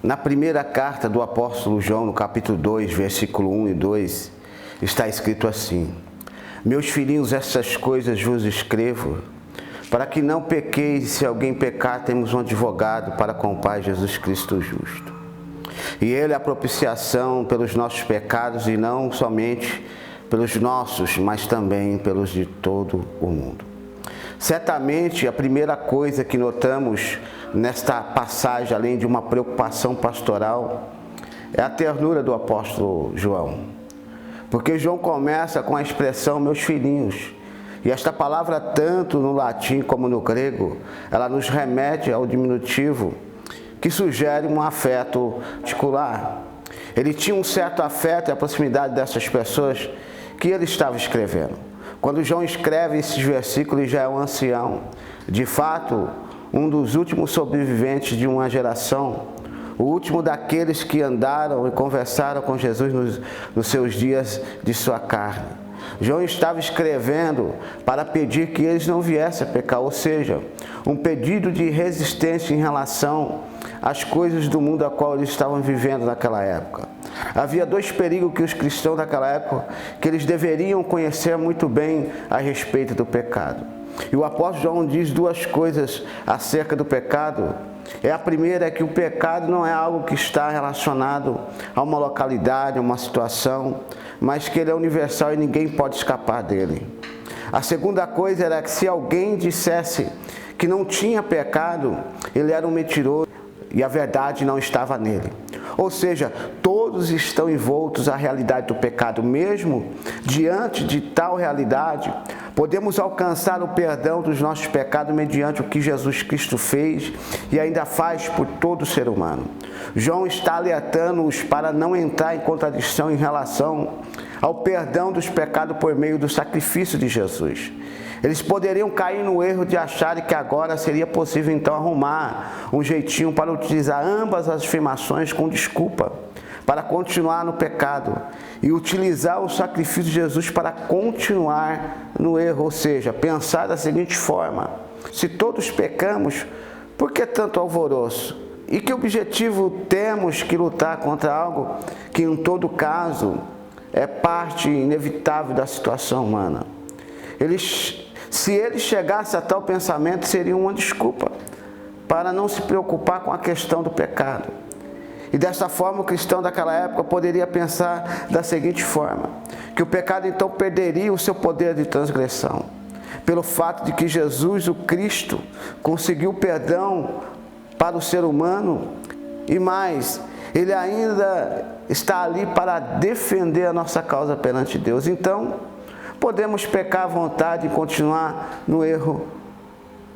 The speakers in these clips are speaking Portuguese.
Na primeira carta do apóstolo João, no capítulo 2, versículo 1 e 2, está escrito assim: Meus filhinhos, essas coisas vos escrevo, para que não pequeis, e se alguém pecar, temos um advogado para com o Pai, Jesus Cristo justo. E Ele é a propiciação pelos nossos pecados, e não somente pelos nossos, mas também pelos de todo o mundo. Certamente, a primeira coisa que notamos nesta passagem, além de uma preocupação pastoral, é a ternura do apóstolo João. Porque João começa com a expressão meus filhinhos. E esta palavra, tanto no latim como no grego, ela nos remete ao diminutivo, que sugere um afeto particular. Ele tinha um certo afeto e a proximidade dessas pessoas que ele estava escrevendo. Quando João escreve esses versículos, ele já é um ancião. De fato, um dos últimos sobreviventes de uma geração, o último daqueles que andaram e conversaram com Jesus nos seus dias de sua carne. João estava escrevendo para pedir que eles não viessem a pecar, ou seja, um pedido de resistência em relação às coisas do mundo a qual eles estavam vivendo naquela época. Havia dois perigos que os cristãos daquela época, que eles deveriam conhecer muito bem a respeito do pecado. E o apóstolo João diz duas coisas acerca do pecado. A primeira é que o pecado não é algo que está relacionado a uma localidade, a uma situação, mas que ele é universal e ninguém pode escapar dele. A segunda coisa era que se alguém dissesse que não tinha pecado, ele era um mentiroso e a verdade não estava nele. Ou seja, todos estão envoltos à realidade do pecado. Mesmo diante de tal realidade, podemos alcançar o perdão dos nossos pecados mediante o que Jesus Cristo fez e ainda faz por todo ser humano. João está alertando-os para não entrar em contradição em relação ao perdão dos pecados por meio do sacrifício de Jesus. Eles poderiam cair no erro de acharem que agora seria possível então arrumar um jeitinho para utilizar ambas as afirmações com desculpa, para continuar no pecado, e utilizar o sacrifício de Jesus para continuar no erro, ou seja, pensar da seguinte forma: se todos pecamos, por que tanto alvoroço? E que objetivo temos que lutar contra algo que em todo caso é parte inevitável da situação humana? Se eles chegassem a tal pensamento, seria uma desculpa para não se preocupar com a questão do pecado. E dessa forma, o cristão daquela época poderia pensar da seguinte forma: que o pecado então perderia o seu poder de transgressão, pelo fato de que Jesus, o Cristo, conseguiu perdão para o ser humano, e mais, Ele ainda está ali para defender a nossa causa perante Deus. Então, podemos pecar à vontade e continuar no erro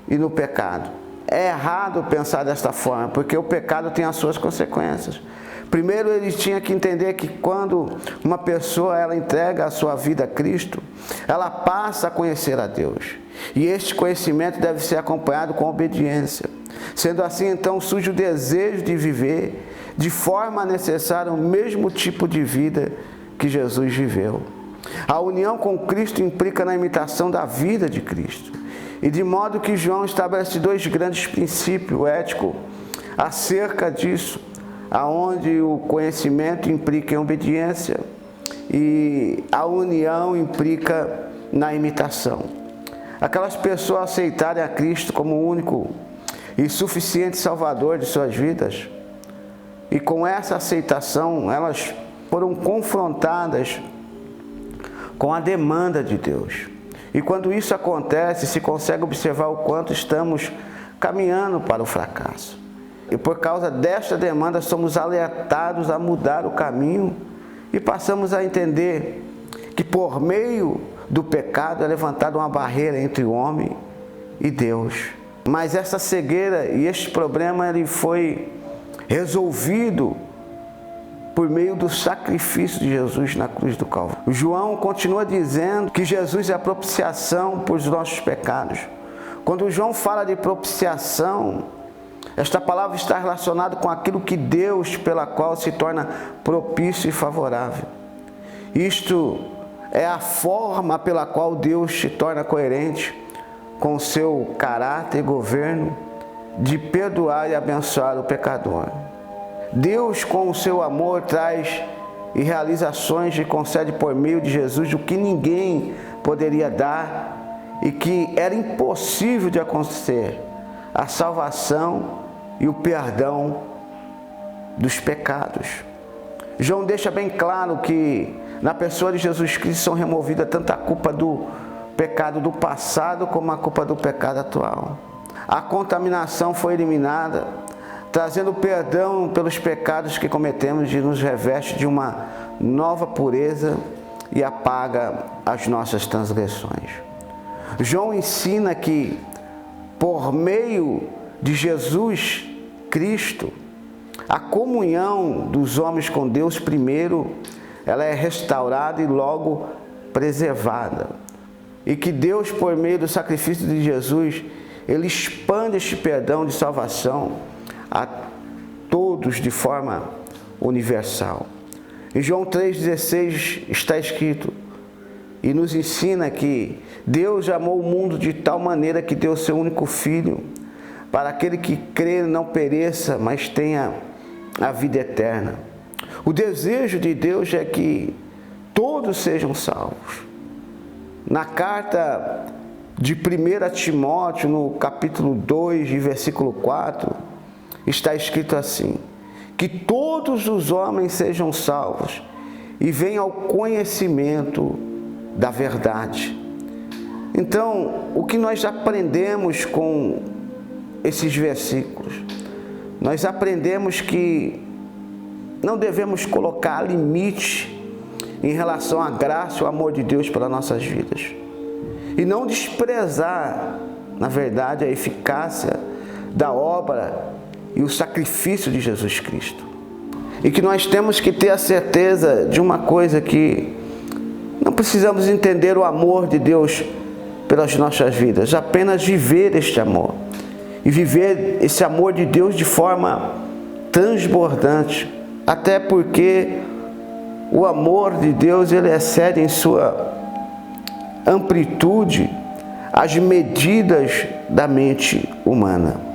e no pecado. É errado pensar desta forma, porque o pecado tem as suas consequências. Primeiro, ele tinha que entender que quando uma pessoa ela entrega a sua vida a Cristo, ela passa a conhecer a Deus. E este conhecimento deve ser acompanhado com obediência. Sendo assim, então, surge o desejo de viver de forma necessária o mesmo tipo de vida que Jesus viveu. A união com Cristo implica na imitação da vida de Cristo. E de modo que João estabelece dois grandes princípios éticos acerca disso, aonde o conhecimento implica em obediência e a união implica na imitação. Aquelas pessoas aceitarem a Cristo como o único e suficiente Salvador de suas vidas, e com essa aceitação elas foram confrontadas com a demanda de Deus. E quando isso acontece, se consegue observar o quanto estamos caminhando para o fracasso. E por causa desta demanda, somos alertados a mudar o caminho e passamos a entender que por meio do pecado é levantada uma barreira entre o homem e Deus. Mas essa cegueira e este problema ele foi resolvido por meio do sacrifício de Jesus na cruz do Calvário. João continua dizendo que Jesus é a propiciação por os nossos pecados. Quando João fala de propiciação, esta palavra está relacionada com aquilo que Deus, pela qual se torna propício e favorável. Isto é a forma pela qual Deus se torna coerente com o seu caráter e governo de perdoar e abençoar o pecador. Deus, com o seu amor, traz e realizações e concede por meio de Jesus o que ninguém poderia dar e que era impossível de acontecer: a salvação e o perdão dos pecados. João deixa bem claro que na pessoa de Jesus Cristo são removidas tanto a culpa do pecado do passado como a culpa do pecado atual. A contaminação foi eliminada, trazendo perdão pelos pecados que cometemos, e nos reveste de uma nova pureza e apaga as nossas transgressões. João ensina que, por meio de Jesus Cristo, a comunhão dos homens com Deus, primeiro, ela é restaurada e logo preservada. E que Deus, por meio do sacrifício de Jesus, Ele expande este perdão de salvação a todos de forma universal. Em João 3,16 está escrito, e nos ensina que Deus amou o mundo de tal maneira que deu seu único Filho, para aquele que crê não pereça, mas tenha a vida eterna. O desejo de Deus é que todos sejam salvos. Na carta de 1 Timóteo, no capítulo 2, versículo 4, está escrito assim: que todos os homens sejam salvos e venham ao conhecimento da verdade. Então, o que nós aprendemos com esses versículos? Nós aprendemos que não devemos colocar limite em relação à graça e ao amor de Deus para nossas vidas. E não desprezar, na verdade, a eficácia da obra e o sacrifício de Jesus Cristo. E que nós temos que ter a certeza de uma coisa, que não precisamos entender o amor de Deus pelas nossas vidas, apenas viver este amor. E viver esse amor de Deus de forma transbordante. Até porque o amor de Deus, ele excede em sua amplitude as medidas da mente humana.